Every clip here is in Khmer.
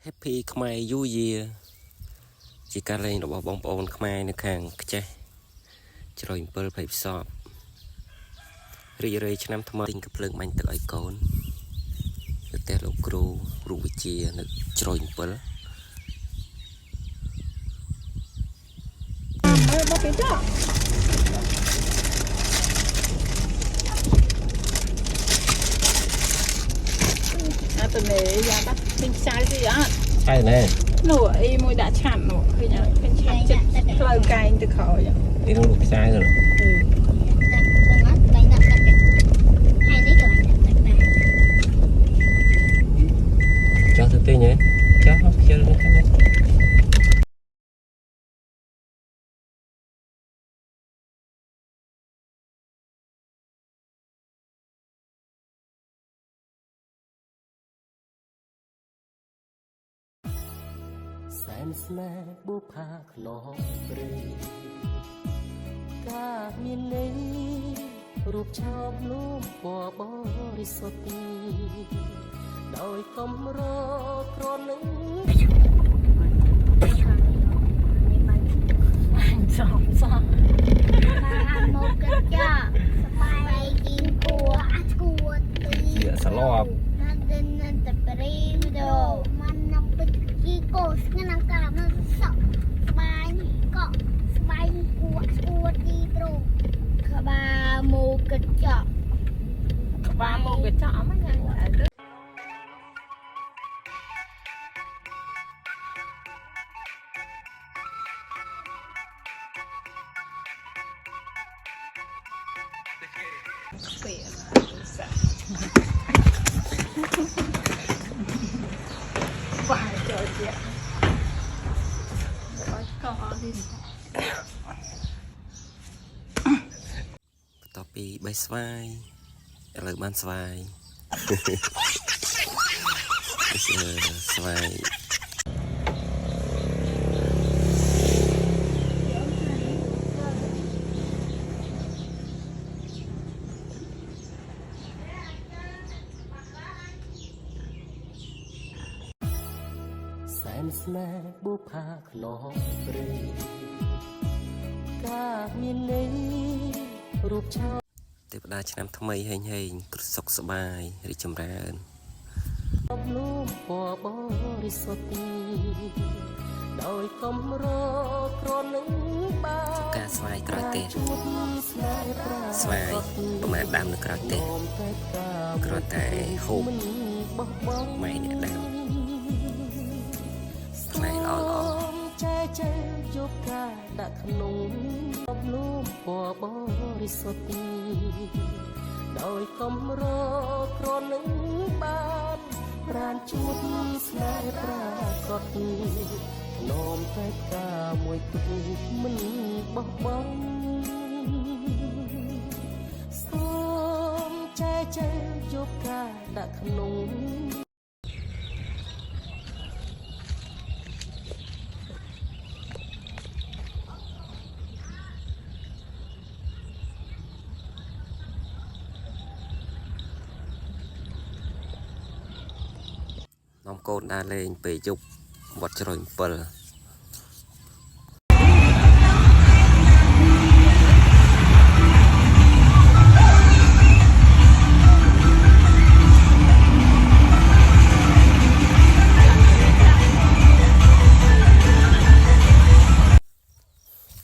Happy ខ្មែរយូយៀជាការលេងរបស់បងប្អូនខ្មែរនៅខាងខ្ចេះជ្រោយ7ភ័យផ្សពរីករាយឆ្នាំថ្មីទិញកាភ្លើងបាញ់ទឹកឲ្យកូននៅផ្ទះលោកគ្រូរូបវិជានៅជ្រោយ7មើលមកគេចាអត់ទៅនេះយ៉ាបាត់ពេញខ្សែទីអត់ใช่ណែនោះអីមួយដាក់ឆាត់នោះឃើញអត់ឃើញឆាត់ចិត្តផ្លូវកែងទៅក្រោយនេះនោះខ្សែទៅចោះទៅទិញហ៎ចោះខ្ជិលនេះខាងនេះแสนស្នេហ៍បុផាខ្នងព្រៃការមានន័យរូបឆោមលូមពណ៌បរិសុទ្ធដោយកំរក្រនឹងសំសំបានមកកិច្ចចាសបាយជីងគួអាឈួតទីជាសឡប់ណាត់នឹងតែព្រីមដូមិននឹងពិតជីកោស្ងាំកាមកសក់សបាយកក់សបាយគួឈួតទីព្រោះក្បាលមកកិច្ចចាក្បាលមកកិច្ចចាអត់ហ្នឹងពេលសាបាយចូលជាបាច់កោអត់នេះបន្ទាប់ពីបេះស្វាយឥឡូវបានស្វាយស្វាយแสนស្នេហ៍បុផាខ្នងព្រៃការមានន័យរូបឆោមទេវតាឆ្នាំថ្មីហេងក្រសុខសប្បាយរីកចម្រើនអបលូមពណ៌បរិសុទ្ធដោយកំរក្រនឹងបានការស្វាយក្រោយទេស្វាយប្រមាណដាំនៅក្រោយទេគ្រាន់តែហូបម៉ែអ្នកដាំផ្លែល្អចែកយកការដាក់ក្នុងអបលូមពណ៌បរិសុទ្ធដោយកំរក្រនឹងបានប្រានជួបស្នេហ៍ប្រាកដនោមតែការមួយទុកមិនបោះបង់សូមចែកយកការដាក់ក្នុងនាំកូនដើរលេងពេលយប់វត្តជ្រោយ7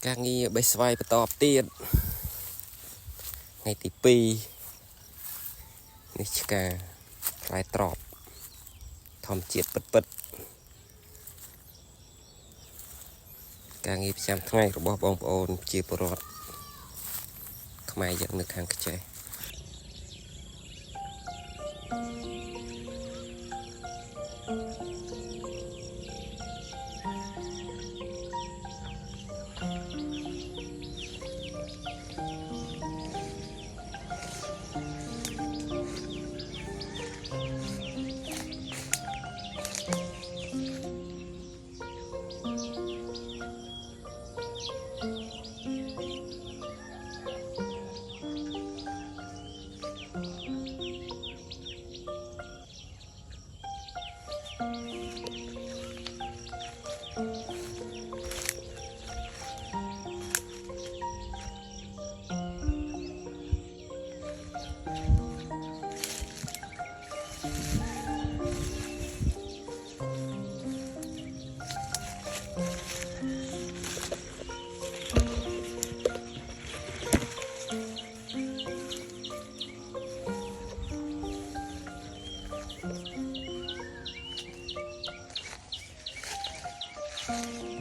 ការងារបេះស្វាយបន្តទៀតថ្ងៃទី2នេះឆ្កាផ្លែត្រប់ធម្មជាតិពិតការងារប្រចាំថ្ងៃរបស់បងប្អូនជាពលរដ្ឋខ្មែរយើងនៅខាងខ្ចេះ Thank you.